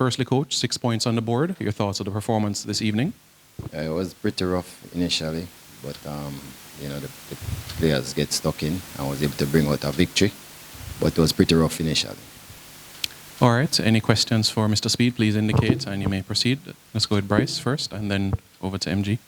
Firstly, Coach, 6 points on the board. Your thoughts of the performance this evening? It was pretty rough initially, but you know, the players get stuck in. I was able to bring out a victory, but it was pretty rough initially. All right. Any questions for Mr. Speid? Please indicate, and you may proceed. Let's go with Bryce first, and then over to MG.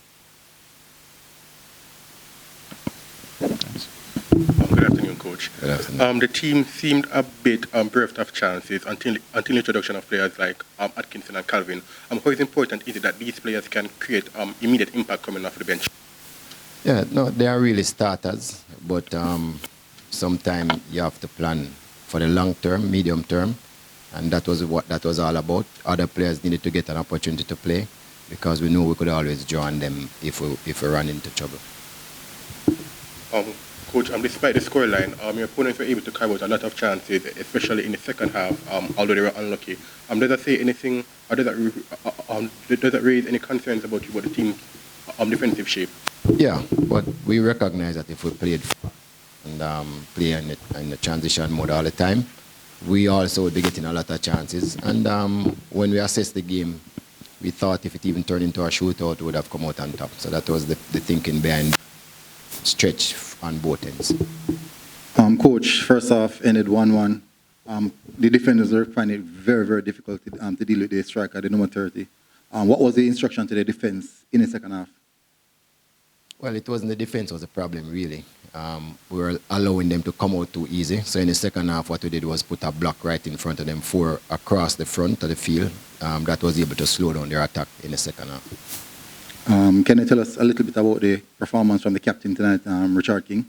Thanks. Good afternoon, Coach. Good afternoon. The team seemed a bit bereft of chances until the introduction of players like Atkinson and Calvin. How important is it that these players can create immediate impact coming off the bench? Yeah, no, they are really starters, but sometimes you have to plan for the long term, medium term, and that was what that was all about. Other players needed to get an opportunity to play because we knew we could always draw on them if we run into trouble. Coach, despite the scoreline, your opponents were able to carve out a lot of chances, especially in the second half, although they were unlucky. Does that say anything, or does that raise any concerns about the team's defensive shape? Yeah, but we recognize that if we played and play in the transition mode all the time, we also would be getting a lot of chances. And when we assessed the game, we thought if it even turned into a shootout, we would have come out on top. So that was the thinking behind stretch on both ends. Coach, first off, ended 1-1. The defenders are finding it very, very difficult to deal with the striker, the number 30. What was the instruction to the defense in the second half? Well, it wasn't the defense was the problem, really. We were allowing them to come out too easy. So in the second half, what we did was put a block right in front of them, 4 across the front of the field. That was able to slow down their attack in the second half. Can you tell us a little bit about the performance from the captain tonight, Richard King?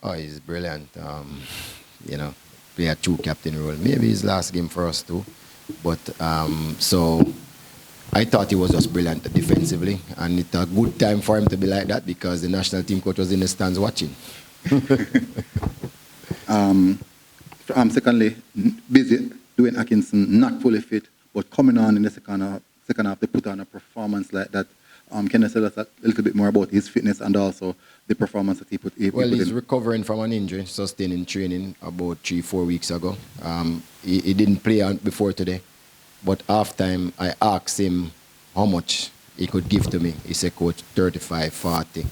Oh, he's brilliant. You know, play a true captain role. Maybe his last game for us too. But so I thought he was just brilliant defensively, and it's a good time for him to be like that because the national team coach was in the stands watching. Secondly, busy doing Atkinson, not fully fit, but coming on in the second half, they put on a performance like that. Can you tell us a little bit more about his fitness and also the performance that he put in? Well, he's recovering from an injury sustained in training about 3-4 weeks ago. He didn't play before today, but halftime I asked him how much he could give to me. He said, Coach, 35, 40.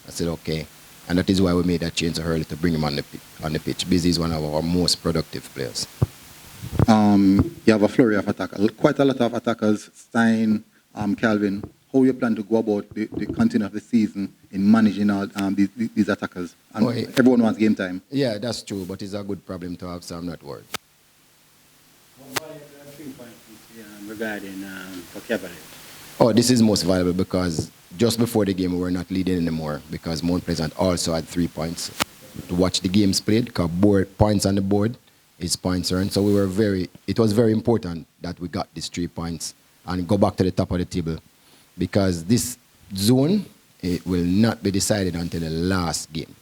I said, okay. And that is why we made that change early to bring him on the pitch. Busy is one of our most productive players. You have a flurry of attackers, quite a lot of attackers, Stein, Calvin. How you plan to go about the content of the season in managing all these attackers? And everyone wants game time. Yeah, that's true, but it's a good problem to have, so I'm not worried. Regarding for Cavalry? Oh, this is most valuable because just before the game we were not leading anymore because Mount Pleasant also had 3 points. To watch the games played, because points on the board is points earned. So it was very important that we got these 3 points and go back to the top of the table. Because this zone, it will not be decided until the last game.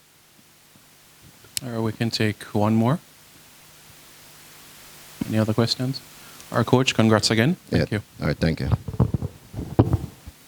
All right, we can take one more. Any other questions? Our coach, congrats again. Thank you. All right, thank you.